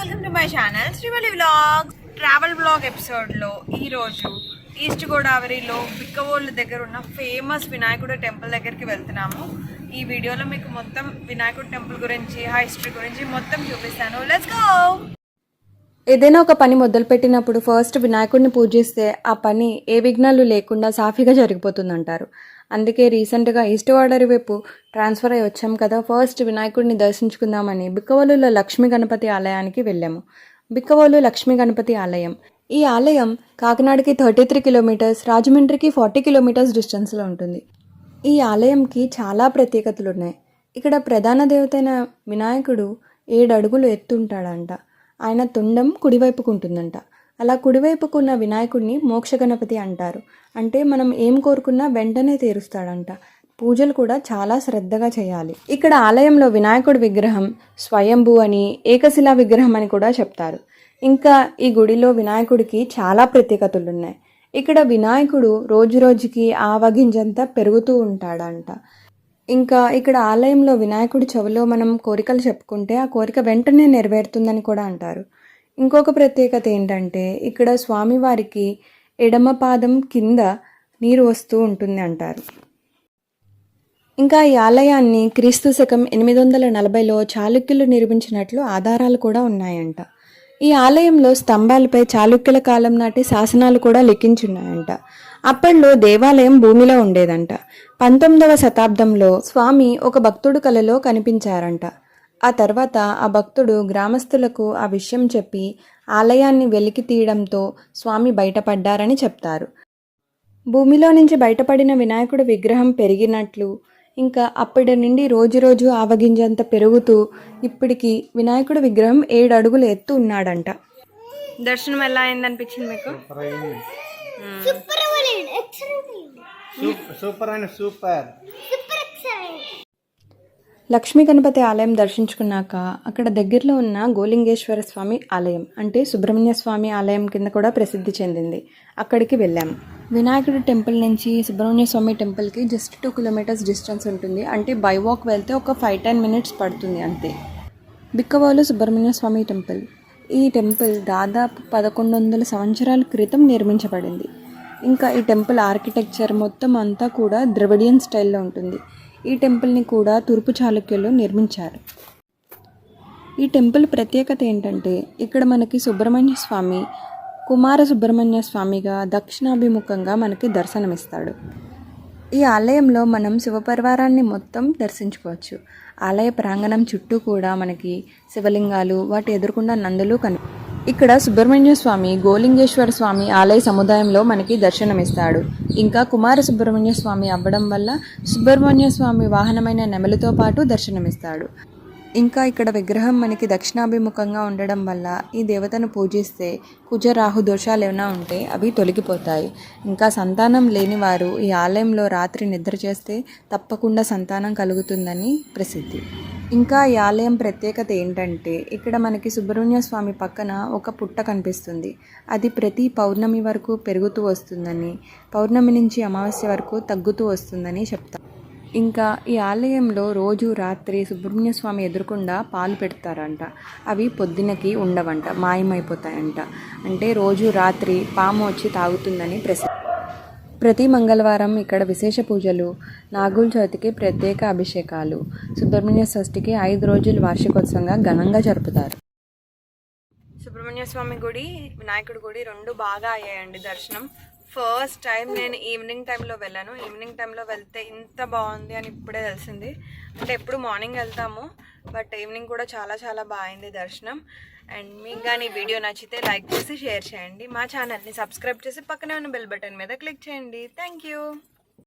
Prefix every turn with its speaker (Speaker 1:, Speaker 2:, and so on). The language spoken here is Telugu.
Speaker 1: Welcome to my channel Srivalli vlogs. Travel vlog ఎపిసోడ్లో ఈరోజు ఈస్ట్ గోదావరిలో బిక్కవోలు దగ్గర ఉన్న ఫేమస్ వినాయకుడు టెంపుల్ దగ్గరికి వెళ్తున్నాము. ఈ వీడియోలో మీకు మొత్తం వినాయకుడు టెంపుల్ గురించి, హిస్టరీ గురించి మొత్తం చూపిస్తాను. Let's go.
Speaker 2: ఏదైనా ఒక పని మొదలుపెట్టినప్పుడు ఫస్ట్ వినాయకుడిని పూజిస్తే ఆ పని ఏ విఘ్నాలు లేకుండా సాఫీగా జరిగిపోతుందంటారు. అందుకే రీసెంట్గా ఈస్ట్ గోదావరి వైపు ట్రాన్స్ఫర్ అయ్యి వచ్చాం కదా, ఫస్ట్ వినాయకుడిని దర్శించుకుందామని బిక్కవోలులో లక్ష్మీ గణపతి ఆలయానికి వెళ్ళాము. బిక్కవోలు లక్ష్మీ గణపతి ఆలయం. ఈ ఆలయం కాకినాడకి 33 కిలోమీటర్స్, రాజమండ్రికి 40 కిలోమీటర్స్ డిస్టెన్స్లో ఉంటుంది. ఈ ఆలయంకి చాలా ప్రత్యేకతలు ఉన్నాయి. ఇక్కడ ప్రధాన దేవతైన వినాయకుడు 7 అడుగులు ఎత్తుంటాడంట. ఆయన తుండం కుడివైపుకు ఉంటుందంట. అలా కుడివైపుకు ఉన్న వినాయకుడిని మోక్ష గణపతి అంటారు. అంటే మనం ఏం కోరుకున్నా వెంటనే తీరుస్తాడంట. పూజలు కూడా చాలా శ్రద్ధగా చేయాలి. ఇక్కడ ఆలయంలో వినాయకుడి విగ్రహం స్వయంభూ అని, ఏకశిలా విగ్రహం అని కూడా చెప్తారు. ఇంకా ఈ గుడిలో వినాయకుడికి చాలా ప్రత్యేకతలు ఉన్నాయి. ఇక్కడ వినాయకుడు రోజు రోజుకి ఆవగింజంతా పెరుగుతూ ఉంటాడంట. ఇంకా ఇక్కడ ఆలయంలో వినాయకుడి చెవిలో మనం కోరికలు చెప్పుకుంటే ఆ కోరిక వెంటనే నెరవేరుతుందని కూడా అంటారు. ఇంకొక ప్రత్యేకత ఏంటంటే ఇక్కడ స్వామివారికి ఎడమ పాదం కింద నీరు వస్తూ ఉంటుంది అంటారు. ఇంకా ఈ ఆలయాన్ని క్రీస్తు శకం 840లో చాళుక్యులు నిర్మించినట్లు ఆధారాలు కూడా ఉన్నాయంట. ఈ ఆలయంలో స్తంభాలపై చాళుక్యుల కాలం నాటి శాసనాలు కూడా లిఖించున్నాయంట. అప్పట్లో దేవాలయం భూమిలో ఉండేదంట. 19వ శతాబ్దంలో స్వామి ఒక భక్తుడు కలలో కనిపించారంట. ఆ తర్వాత ఆ భక్తుడు గ్రామస్తులకు ఆ విషయం చెప్పి ఆలయాన్ని వెలికి తీయడంతో స్వామి బయటపడ్డారని చెప్తారు. భూమిలో నుంచి బయటపడిన వినాయకుడి విగ్రహం పెరిగినట్లు, ఇంకా అప్పటి నుండి రోజు రోజు ఆవగింజంత పెరుగుతూ ఇప్పటికి వినాయకుడి విగ్రహం 7 అడుగులు ఎత్తు ఉన్నాడంట.
Speaker 1: దర్శనం ఎలా అయిందనిపించింది మీకు?
Speaker 2: లక్ష్మీ గణపతి ఆలయం దర్శించుకున్నాక అక్కడ దగ్గరలో ఉన్న గోలింగేశ్వర స్వామి ఆలయం, అంటే సుబ్రహ్మణ్య స్వామి ఆలయం కింద కూడా ప్రసిద్ధి చెందింది. అక్కడికి వెళ్ళాము. వినాయకుడి టెంపుల్ నుంచి సుబ్రహ్మణ్య స్వామి టెంపుల్కి జస్ట్ 2 కిలోమీటర్స్ డిస్టెన్స్ ఉంటుంది. అంటే బై వాక్ వెళ్తే ఒక 5-10 మినిట్స్ పడుతుంది అంతే. బిక్కవోలు సుబ్రహ్మణ్య స్వామి టెంపుల్. ఈ టెంపుల్ దాదాపు 1100 సంవత్సరాల క్రితం నిర్మించబడింది. ఇంకా ఈ టెంపుల్ ఆర్కిటెక్చర్ మొత్తం అంతా కూడా ద్రవిడియన్ స్టైల్లో ఉంటుంది. ఈ టెంపుల్ని కూడా తూర్పు చాళుక్యులు నిర్మించారు. ఈ టెంపుల్ ప్రత్యేకత ఏంటంటే ఇక్కడ మనకి సుబ్రహ్మణ్య స్వామి కుమార సుబ్రహ్మణ్య స్వామిగా దక్షిణాభిముఖంగా మనకి దర్శనమిస్తాడు. ఈ ఆలయంలో మనం శివపరివారాన్ని మొత్తం దర్శించుకోవచ్చు. ఆలయ ప్రాంగణం చుట్టూ కూడా మనకి శివలింగాలు, వాటి ఎదురుకుండా నందులు ఇక్కడ సుబ్రహ్మణ్య స్వామి గోలింగేశ్వర స్వామి ఆలయ సముదాయంలో మనకి దర్శనమిస్తాడు. ఇంకా కుమార సుబ్రహ్మణ్య స్వామి అవ్వడం వల్ల సుబ్రహ్మణ్య స్వామి వాహనమైన నెమలితో పాటు దర్శనమిస్తాడు. ఇంకా ఇక్కడ విగ్రహం మనకి దక్షిణాభిముఖంగా ఉండడం వల్ల ఈ దేవతను పూజిస్తే కుజరాహు దోషాలు ఏమైనా ఉంటే అవి తొలగిపోతాయి. ఇంకా సంతానం లేని వారు ఈ ఆలయంలో రాత్రి నిద్ర చేస్తే తప్పకుండా సంతానం కలుగుతుందని ప్రసిద్ధి. ఇంకా ఈ ఆలయం ప్రత్యేకత ఏంటంటే ఇక్కడ మనకి సుబ్రహ్మణ్య స్వామి పక్కన ఒక పుట్ట కనిపిస్తుంది. అది ప్రతి పౌర్ణమి వరకు పెరుగుతూ వస్తుందని, పౌర్ణమి నుంచి అమావాస్య వరకు తగ్గుతూ వస్తుందని చెప్తారు. ఇంకా ఈ ఆలయంలో రోజు రాత్రి సుబ్రహ్మణ్య స్వామి ఎదురుకుండా పాలు పెడతారంట. అవి పొద్దునకి ఉండవంట, మాయమైపోతాయంట. అంటే రోజు రాత్రి పాము వచ్చి తాగుతుందని ప్రసిద్ధి. ప్రతి మంగళవారం ఇక్కడ విశేష పూజలు, నాగుల చవితికి ప్రత్యేక అభిషేకాలు, సుబ్రహ్మణ్య షష్ఠికి 5 రోజులు వార్షికోత్సవంగా ఘనంగా జరుపుతారు.
Speaker 1: సుబ్రహ్మణ్య స్వామి గుడి, వినాయకుడి గుడి 2 బాగా అయ్యాయండి దర్శనం. ఫస్ట్ టైం నేను ఈవినింగ్ టైంలో వెళ్ళాను. ఈవినింగ్ టైంలో వెళ్తే ఇంత బాగుంది అని ఇప్పుడే తెలిసింది. అంటే ఎప్పుడు మార్నింగ్ వెళ్తాము, బట్ ఈవినింగ్ కూడా చాలా చాలా బాగుంది దర్శనం. అండ్ మీకు కానీ ఈ వీడియో నచ్చితే లైక్ చేసి షేర్ చేయండి. మా ఛానల్ని సబ్స్క్రైబ్ చేసి పక్కనే ఉన్న బెల్ బటన్ మీద క్లిక్ చేయండి. Thank you.